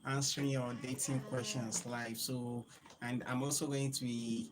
answering your dating questions live. So, and I'm also going to be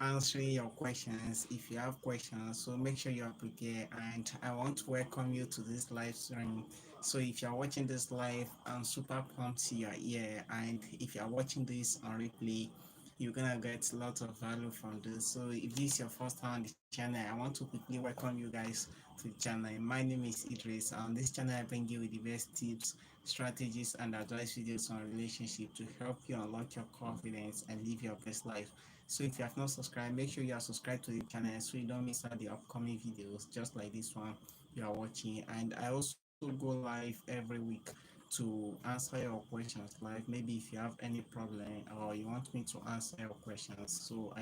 answering your questions if you have questions. So make sure you are prepared. And I want to welcome you to this live stream. So if you are watching this live, I'm super pumped you are here. And if you are watching this on replay, you're gonna get a lot of value from this. So if this is your first time on the channel, I want to quickly welcome you guys to the channel. My name is Idris. On this channel, I bring you with the best tips, strategies, and advice videos on relationship to help you unlock your confidence and live your best life. So if you have not subscribed, make sure you are subscribed to the channel so you don't miss out the upcoming videos just like this one you are watching. And I also go live every week to answer your questions live. Maybe if you have any problem or you want me to answer your questions, so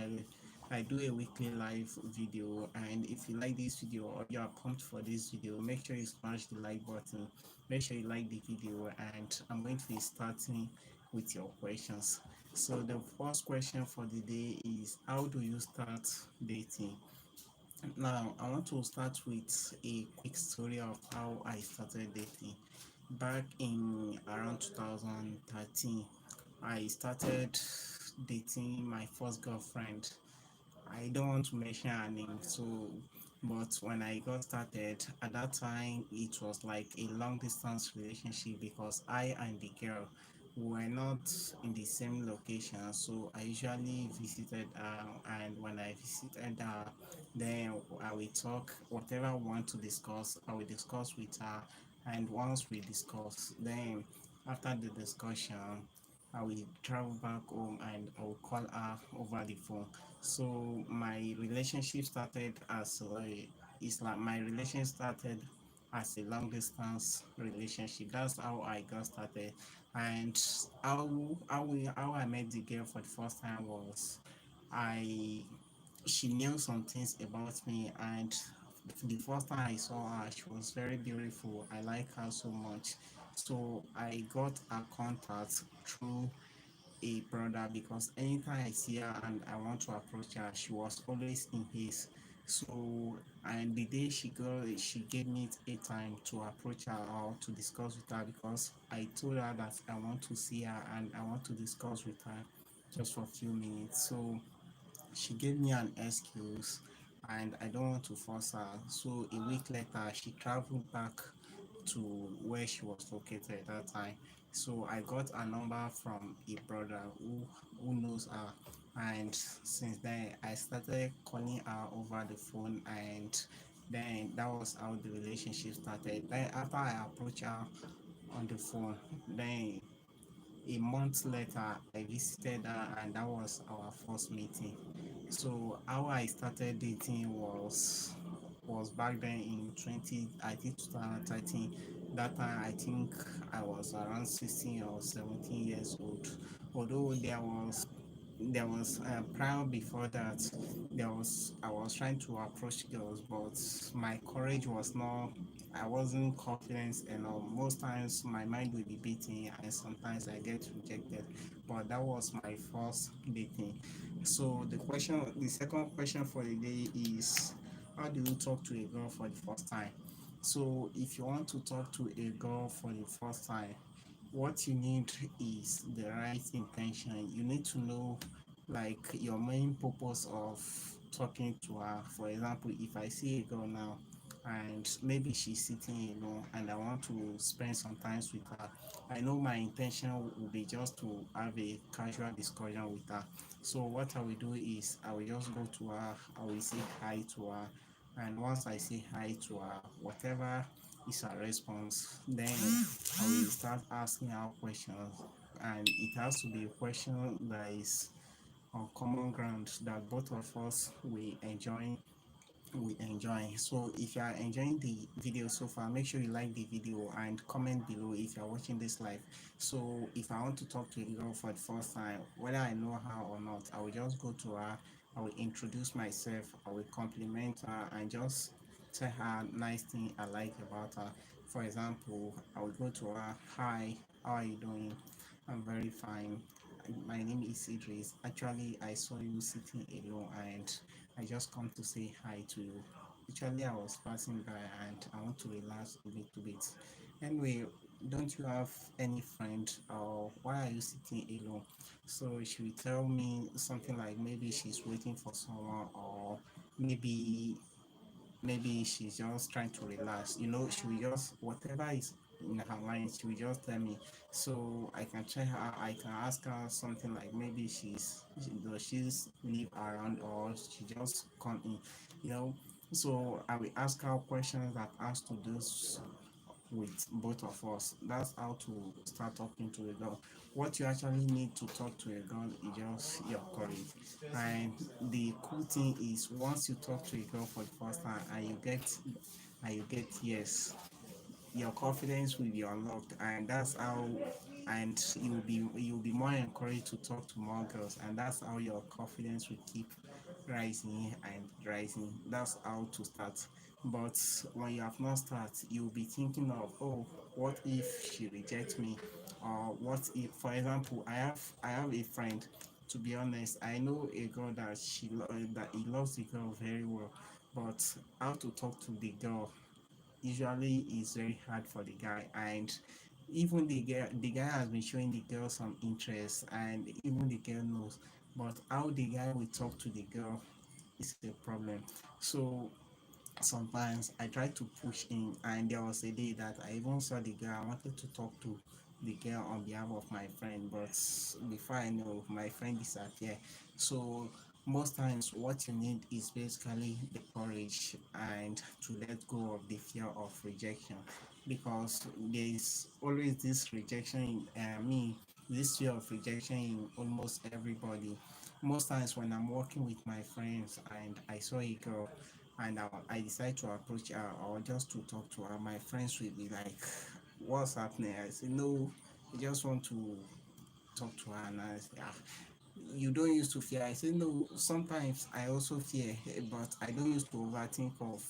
I do a weekly live video. And if you like this video or you are pumped for this video, make sure you smash the like button, make sure you like the video, and I'm going to be starting with your questions. So the first question for the day is, how do you start dating? Now I want to start with a quick story of how I started dating. Back in around 2013, I started dating my first girlfriend. I don't want to mention her name, so but when I got started at that time, it was like a long distance relationship because I and the girl were not in the same location. So I usually visited her, and when I visited her, then I will talk whatever I want to discuss. I will discuss with her, and once we discuss, then after the discussion, I will travel back home and I will call her over the phone. So my relationship started as it's like my relationship started as a long distance relationship. That's how I got started. And how I met the girl for the first time was, I she knew some things about me. And the first time I saw her, she was very beautiful. I like her so much. So I got her contact through a brother, because anytime I see her and I want to approach her, she was always in his. So, and the day she gave me a time to approach her or to discuss with her, because I told her that I want to see her and I want to discuss with her just for a few minutes. So she gave me an excuse and I don't want to force her. So a week later, she traveled back to where she was located at that time. So I got a number from a brother who knows her, and since then I started calling her over the phone, and then that was how the relationship started. Then after I approached her on the phone, then a month later I visited her, and that was our first meeting. So how I started dating was back then in 20, I think 2013. That time I think I was around 16 or 17 years old. Although there was prior before that, I was trying to approach girls, but my courage was not, I wasn't confident enough. Most times my mind will be beating and sometimes I get rejected. But that was my first dating. So the second question for the day is, how do you talk to a girl for the first time? So if you want to talk to a girl for the first time, what you need is the right intention. You need to know like your main purpose of talking to her. For example, if I see a girl now and maybe she's sitting alone and I want to spend some time with her, I know my intention will be just to have a casual discussion with her. So what I will do is I will just go to her, I will say hi to her, and once I say hi to her, whatever is her response, then I will start asking her questions, and it has to be a question that is on common ground that both of us we enjoy. So if you are enjoying the video so far, make sure you like the video and comment below if you are watching this live. So if I want to talk to a girl for the first time, whether I know her or not, I will just go to her, I will introduce myself, I will compliment her and just tell her nice thing I like about her. For example, I will go to her, hi, how are you doing? I'm very fine. My name is Idris. Actually, I saw you sitting alone and I just come to say hi to you. Actually, I was passing by and I want to relax a little bit. Anyway, don't you have any friend, or why are you sitting alone? So she will tell me something like maybe she's waiting for someone, or maybe she's just trying to relax. She will just, whatever is in her mind, she will just tell me. So I can check her, I can ask her something like maybe does she's live around, or she just come in, you know. So I will ask her questions that has to do with both of us. That's how to start talking to a girl. What you actually need to talk to a girl is just your courage. And the cool thing is, once you talk to a girl for the first time and you get yes, your confidence will be unlocked, and that's how, and you'll be more encouraged to talk to more girls, and that's how your confidence will keep rising and rising. That's how to start. But when you have not started, you'll be thinking of, oh, what if she rejects me, or what if, for example, I have a friend. To be honest, I know a girl that that he loves the girl very well, but how to talk to the girl usually is very hard for the guy. And even the guy has been showing the girl some interest, and even the girl knows, but how the guy will talk to the girl is a problem. So sometimes I try to push in, and there was a day that I even saw the girl. I wanted to talk to the girl on behalf of my friend, but before I know, my friend disappeared. So most times what you need is basically the courage, and to let go of the fear of rejection, because there is always this rejection in this fear of rejection in almost everybody. Most times when I'm working with my friends and I saw a girl, and I decide to approach her or just to talk to her, my friends will be like, "What's happening?" I say, "No, I just want to talk to her." And I say, "Ah, you don't used to fear." I say, "No, sometimes I also fear, but I don't used to overthink of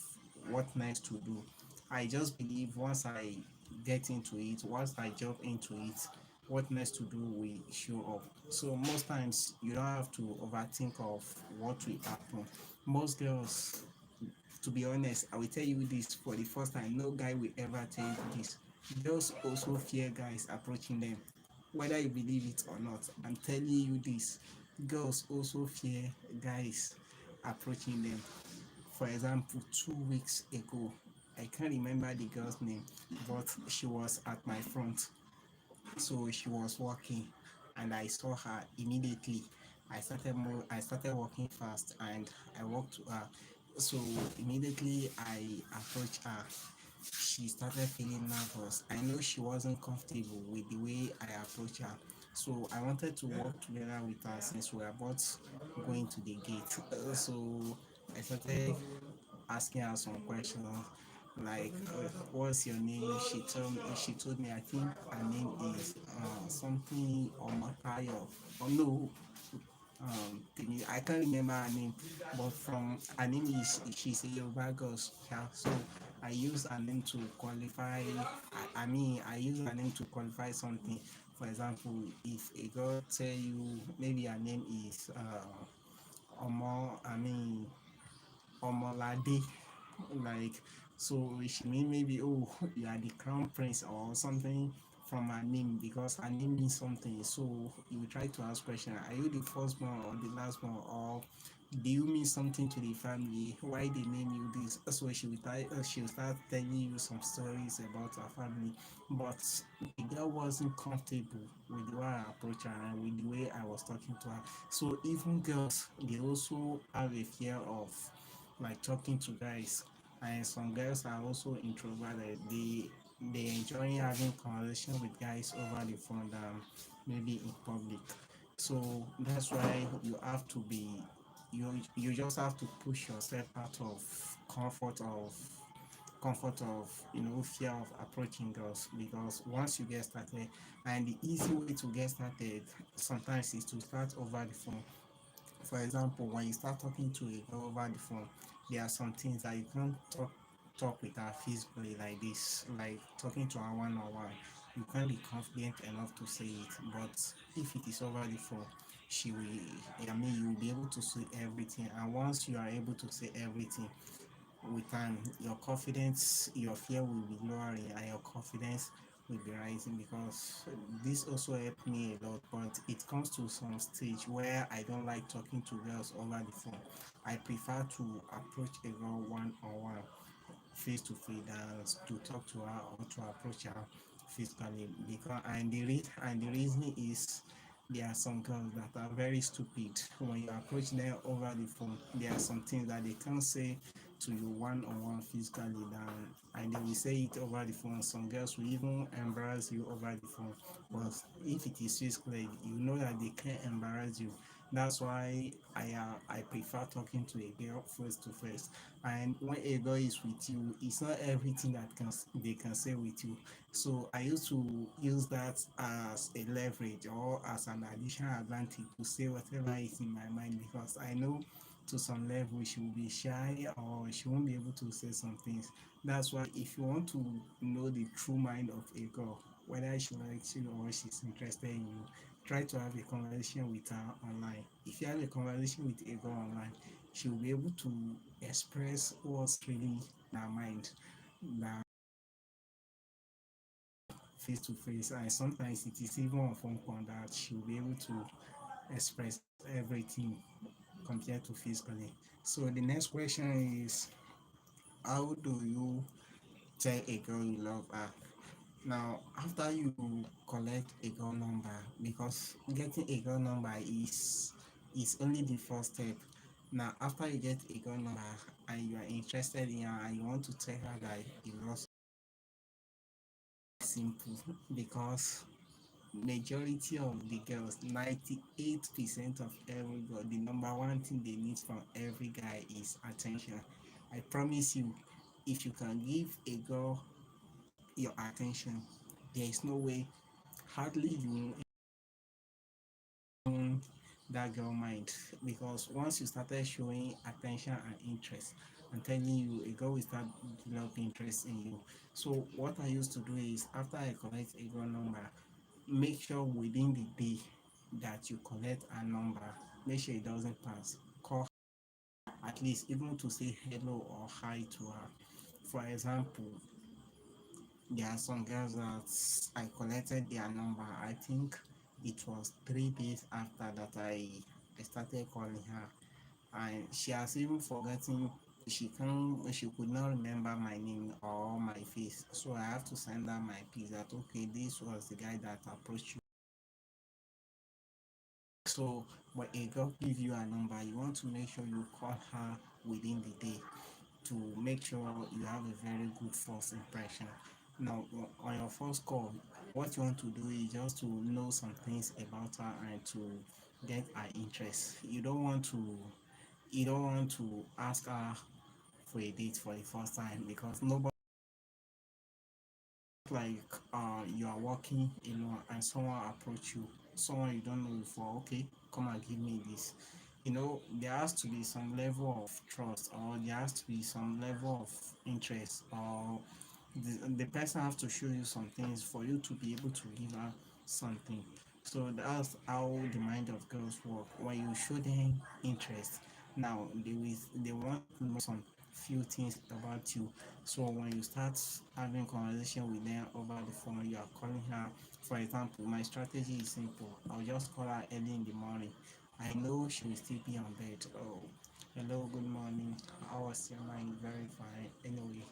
what next to do. I just believe once I get into it, once I jump into it, what next to do will show up." So most times you don't have to overthink of what will happen. Most girls, to be honest, I will tell you this for the first time. No guy will ever tell you this. Girls also fear guys approaching them, whether you believe it or not. I'm telling you this. Girls also fear guys approaching them. For example, 2 weeks ago, I can't remember the girl's name, but she was at my front. So she was walking, and I saw her immediately. I started walking fast, and I walked to her. So immediately I approached her. She started feeling nervous. I know she wasn't comfortable with the way I approached her. So I wanted to walk together with her since we are both going to the gate. So I started asking her some questions like, what's your name? She told me, I think her name is something Omakayo. Oh no, I can't remember her name, but from her name is, she's a Yoruba girl. Yeah, so I use her name to qualify. I use her name to qualify something. For example, if a girl tell you maybe her name is Omo, Omolade, like, so she mean maybe, oh, you are the crown prince or something from her name, because her name means something. So you try to ask question, are you the first born or the last born, or do you mean something to the family, why they name you this? So she will start telling you some stories about her family. But the girl wasn't comfortable with the way I approached her and with the way I was talking to her. So even girls, they also have a fear of like talking to guys. And some girls are also introverted. They enjoy having conversation with guys over the phone than maybe in public. So that's why you just have to push yourself out of comfort of fear of approaching girls, because once you get started, and the easy way to get started sometimes is to start over the phone. For example, when you start talking to a girl over the phone, there are some things that you can't talk with her physically like this, like talking to her one on one. You can't be confident enough to say it, but if it is over the phone, she will. You will be able to say everything, and once you are able to say everything, with time, your confidence, your fear will be lowering, and your confidence will be rising, because this also helped me a lot. But it comes to some stage where I don't like talking to girls over the phone. I prefer to approach a girl one on one, face to face, than to talk to her or to approach her physically. Because and the reason is, there are some girls that are very stupid. When you approach them over the phone, there are some things that they can't say to you one on one physically, than and they will say it over the phone. Some girls will even embarrass you over the phone. But if it is physically, you know that they can't embarrass you. That's why I prefer talking to a girl face to face. And when a girl is with you, it's not everything that they can say with you. So I used to use that as a leverage or as an additional advantage to say whatever is in my mind, because I know to some level she will be shy or she won't be able to say some things. That's why if you want to know the true mind of a girl, whether she likes you or she's interested in you, try to have a conversation with her online. If you have a conversation with a girl online, she will be able to express what's really in her mind, that face to face. And sometimes it is even on phone call that she will be able to express everything compared to physically. So the next question is, how do you tell a girl you love her? Now, after you collect a girl number, because getting a girl number is only the first step. Now, after you get a girl number and you are interested in her and you want to tell her that you love, simple, because majority of the girls, 98% of every girl, the number one thing they need from every guy is attention. I promise you, if you can give a girl your attention, there is no way, hardly you own that girl mind. Because once you started showing attention and interest, I'm telling you, a girl will start developing interest in you. So what I used to do is, after I collect a girl number, make sure within the day that you collect a number, make sure it doesn't pass. Call her, at least even to say hello or hi to her. For example, there are some girls that I collected their number. I think it was 3 days after that I started calling her, and she has even forgotten. She could not remember my name or my face. So I have to send her my piece that, okay, this was the guy that approached you. So when a girl give you a number, you want to make sure you call her within the day to make sure you have a very good first impression. Now, on your first call, what you want to do is just to know some things about her and to get her interest. You don't want to ask her for a date for the first time, because nobody, like you are walking alone and someone approach you, someone you don't know before, okay, come and give me this. There has to be some level of trust, or there has to be some level of interest, or the person has to show you some things for you to be able to give her something. So that's how the mind of girls work. When you show them interest, now they want to know some few things about you. So when you start having conversation with them over the phone, you are calling her. For example, my strategy is simple. I'll just call her early in the morning. I know she will still be on bed. Oh, hello, good morning. How was your mind? Very fine. Anyway,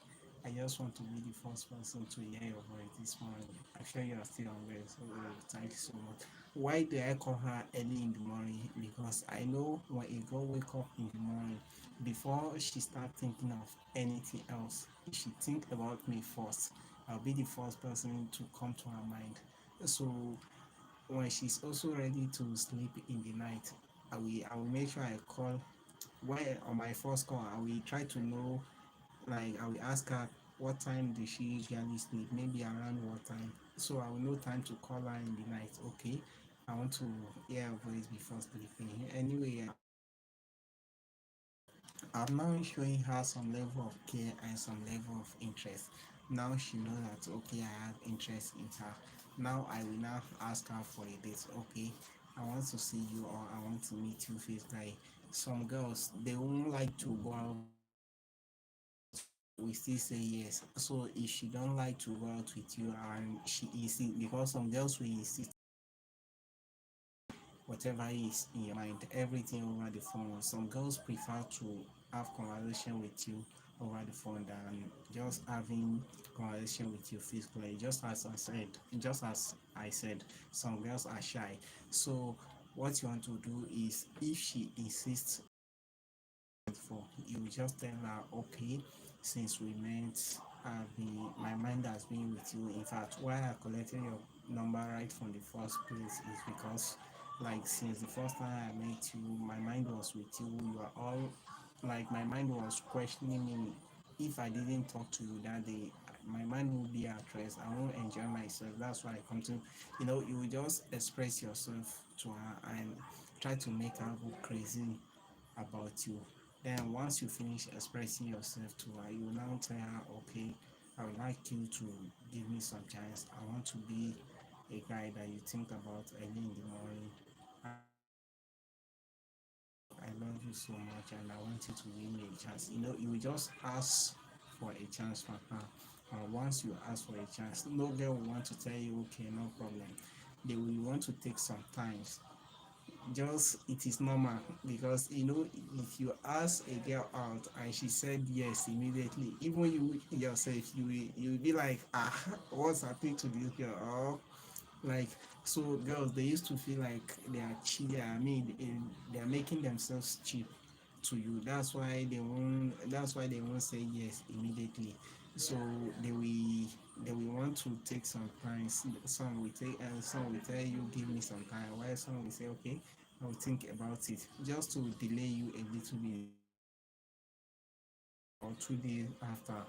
I just want to be the first person to hear your voice this morning. I'm sure you are still on bed, so thank you so much. Why do I call her early in the morning? Because I know when a girl wake up in the morning, before she start thinking of anything else, she think about me first. I'll be the first person to come to her mind. So when she's also ready to sleep in the night, I will make sure I call. Why on my first call, I will try to know, like I will ask her what time does she usually sleep, maybe around what time, so I will know time to call her in the night. Okay, I want to hear her voice before sleeping. Anyway, I'm now showing her some level of care and some level of interest. Now she knows that, okay, I have interest in her. Now I will now ask her for a date. Okay, I want to see you, or I want to meet you physically. Some girls, they won't like to go out we still say yes. So if she don't like to go out with you and she is, because some girls will insist whatever is in your mind, everything over the phone. Some girls prefer to have conversation with you over the phone than just having conversation with you physically. Just as I said, some girls are shy. So what you want to do is, if she insists for, you just tell her, okay, since we met, my mind has been with you. In fact, why I collected your number right from the first place is because, like, since the first time I met you, my mind was with you. You are all, like, my mind was questioning me. If I didn't talk to you that day, my mind will be at rest. I won't enjoy myself. That's why I come to, you will just express yourself to her and try to make her go crazy about you. Then once you finish expressing yourself to her, you now tell her, okay, I would like you to give me some chance. I want to be a guy that you think about early in the morning. I love you so much and I want you to give me a chance. You will just ask for a chance from her. And once you ask for a chance, no girl will want to tell you, okay, no problem. They will want to take some time. Just, it is normal, because if you ask a girl out and she said yes immediately, even you yourself, you will be like, what's happening to this girl? Or, like, so girls, they used to feel like they are cheating. I mean, they are making themselves cheap to you. That's why they won't say yes immediately. So they will want to take some time. Some will take, and some will tell you, give me some time, while some will say, okay, I'll think about it, just to delay you a little bit, or 2 days after.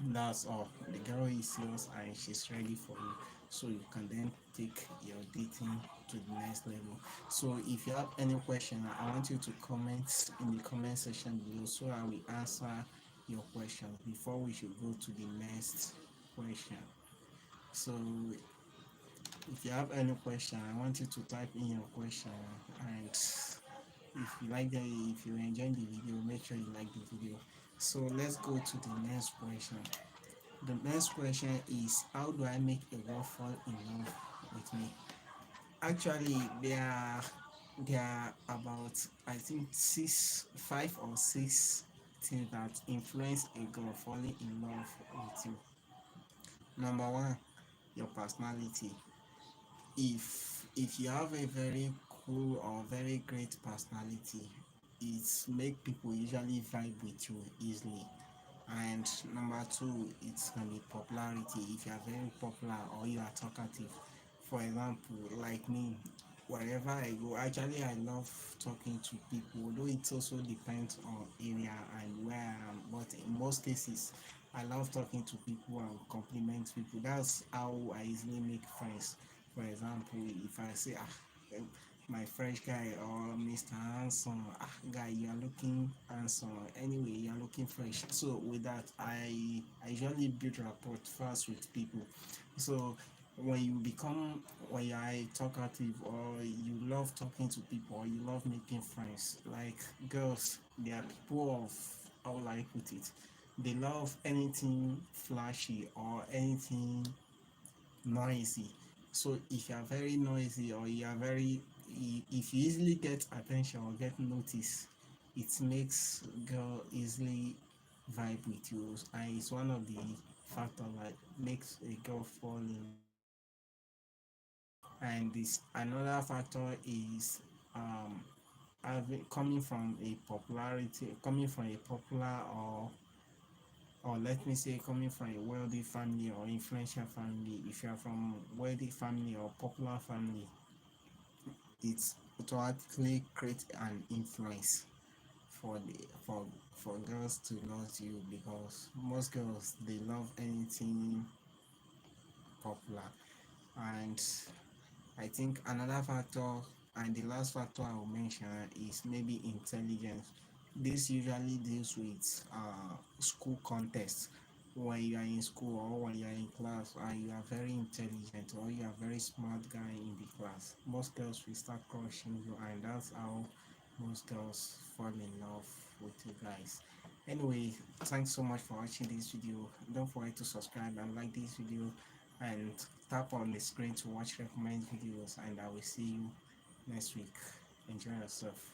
That's all. The girl is serious and she's ready for you. So you can then take your dating to the next level. So if you have any question, I want you to comment in the comment section below, so I will answer your question before we should go to the next question. So if you have any question, I want you to type in your question, and if you enjoy the video, make sure you like the video. So let's go to the next question. The next question is, how do I make a girl fall in love with me? Actually, there are about, I think, five or six things that influence a girl falling in love with you. Number one, your personality. If you have a very cool or very great personality, it make people usually vibe with you easily. And number two, it's gonna be popularity. If you are very popular or you are talkative, for example, like me, wherever I go, actually I love talking to people, although it also depends on area and where I am. But in most cases, I love talking to people and compliment people. That's how I easily make friends. For example, if I say, my French guy, or Mr. Handsome, guy, you are looking handsome. Anyway, you are looking fresh. So with that, I usually build rapport fast with people. So when you are talkative, or you love talking to people, or you love making friends, like girls, they are people of, how will I put it? They love anything flashy or anything noisy. So if you are very noisy, or you are very, if you easily get attention or get noticed, it makes girl easily vibe with you, and it's one of the factor that makes a girl fall in. And this another factor is, coming from a popular, or let me say, coming from a wealthy family or influential family. If you are from wealthy family or popular family, it automatically create an influence for the for girls to love you, because most girls, they love anything popular. And I think another factor, and the last factor I will mention, is maybe intelligence. This usually deals with school contests. When you are in school, or when you are in class, and you are very intelligent, or you are very smart guy in the class, most girls will start crushing you, and that's how most girls fall in love with you guys. Anyway, thanks so much for watching this video. Don't forget to subscribe and like this video, and tap on the screen to watch recommended videos, and I will see you next week. Enjoy yourself.